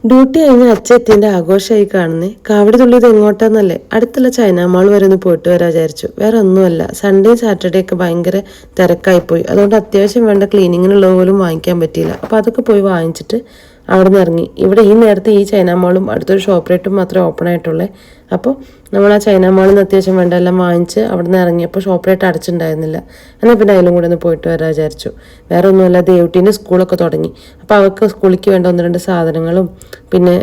Duty കഴിഞ്ഞ് അച്ഛൻ്റെ ആഘോഷമായി കാണുന്നേ. കാവടി തുള്ളിയത് എങ്ങോട്ടാന്നല്ലേ, അടുത്തുള്ള ചൈന മാൾ വരെ ഒന്ന് പോയിട്ട് വരാൻ വിചാരിച്ചു. വേറെ ഒന്നുമല്ല, സൺഡേ സാറ്റർഡേ ഒക്കെ ഭയങ്കര തിരക്കായിപ്പോയി. അതുകൊണ്ട് അത്യാവശ്യം വേണ്ട ക്ലീനിങ്ങിനുള്ളത് പോലും വാങ്ങിക്കാൻ പറ്റിയില്ല. അപ്പോൾ അതൊക്കെ പോയി വാങ്ങിച്ചിട്ട് അവിടെ നിന്ന് ഇറങ്ങി. ഇവിടെ ഈ നേരത്തെ ഈ ചൈന മാളും അടുത്തൊരു ഷോപ്പറേറ്റും മാത്രമേ ഓപ്പൺ ആയിട്ടുള്ളേ. അപ്പോൾ നമ്മൾ ആ ചൈന മാളിൽ നിന്ന് അത്യാവശ്യം വേണ്ട എല്ലാം വാങ്ങിച്ച് അവിടെ നിന്ന് ഇറങ്ങിയപ്പോൾ ഷോപ്പറേറ്റ് അടച്ചിട്ടുണ്ടായിരുന്നില്ല. എന്നാൽ പിന്നെ അതിലും കൂടെ ഒന്ന് പോയിട്ട് വരാൻ വിചാരിച്ചു. വേറെ ഒന്നുമല്ല, ദേവുട്ടീൻ്റെ സ്കൂളൊക്കെ തുടങ്ങി. അപ്പോൾ അവർക്ക് സ്കൂളിലേക്ക് വേണ്ട ഒന്ന് രണ്ട് സാധനങ്ങളും പിന്നെ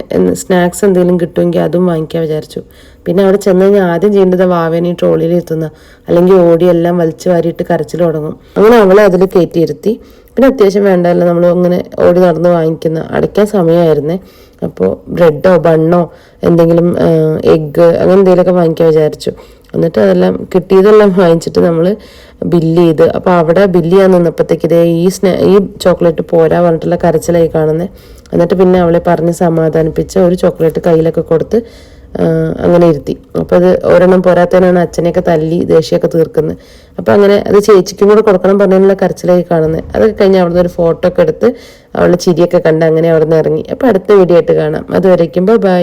സ്നാക്സ് എന്തെങ്കിലും കിട്ടുമെങ്കിൽ അതും വാങ്ങിക്കാൻ വിചാരിച്ചു. പിന്നെ അവിടെ ചെന്ന് കഴിഞ്ഞാൽ ആദ്യം ചെയ്യേണ്ടത് വാവേനെ ട്രോളിയിൽ എത്തുന്ന, അല്ലെങ്കിൽ ഓടിയെല്ലാം വലിച്ചു വാരിയിട്ട് കരച്ചിൽ തുടങ്ങും. അങ്ങനെ അവളെ അതിൽ കയറ്റിയിരുത്തി. പിന്നെ അത്യാവശ്യം വേണ്ടതല്ല നമ്മൾ അങ്ങനെ ഓടി നടന്ന് വാങ്ങിക്കുന്ന, അടയ്ക്കാൻ സമയമായിരുന്നേ. അപ്പോൾ ബ്രെഡോ ബണ്ണോ എന്തെങ്കിലും എഗ്ഗ് അങ്ങനെ എന്തെങ്കിലുമൊക്കെ വാങ്ങിക്കാൻ വിചാരിച്ചു. എന്നിട്ട് അതെല്ലാം കിട്ടിയതെല്ലാം വാങ്ങിച്ചിട്ട് നമ്മൾ ബില്ല് ചെയ്ത്. അപ്പോൾ അവിടെ ബില്ല് ചെയ്യാൻ നിന്നപ്പോഴത്തേക്ക് ഇതേ ഈ ചോക്ലേറ്റ് പോരാ പറഞ്ഞിട്ടുള്ള കരച്ചിലായി കാണുന്നത്. എന്നിട്ട് പിന്നെ അവളെ പറഞ്ഞ് സമാധാനിപ്പിച്ച് ഒരു ചോക്ലേറ്റ് കയ്യിലൊക്കെ കൊടുത്ത് അങ്ങനെ ഇരുത്തി. അപ്പോൾ അത് ഒരെണ്ണം പോരാത്തതിനാണ് അച്ഛനെയൊക്കെ തല്ലി ദേഷ്യമൊക്കെ തീർക്കുന്നത്. അപ്പോൾ അങ്ങനെ അത് ചേച്ചിക്കും കൂടെ കൊടുക്കണം പറഞ്ഞതിനുള്ള കരച്ചിലായി കാണുന്നത്. അതൊക്കെ കഴിഞ്ഞ് അവിടുന്ന് ഒരു ഫോട്ടോ ഒക്കെ എടുത്ത് അവളുടെ ചിരിയൊക്കെ കണ്ട് അങ്ങനെ അവിടെ നിന്ന് ഇറങ്ങി. അപ്പോൾ അടുത്ത വീഡിയോ ആയിട്ട് കാണാം. അതുവരയ്ക്കും ബൈ.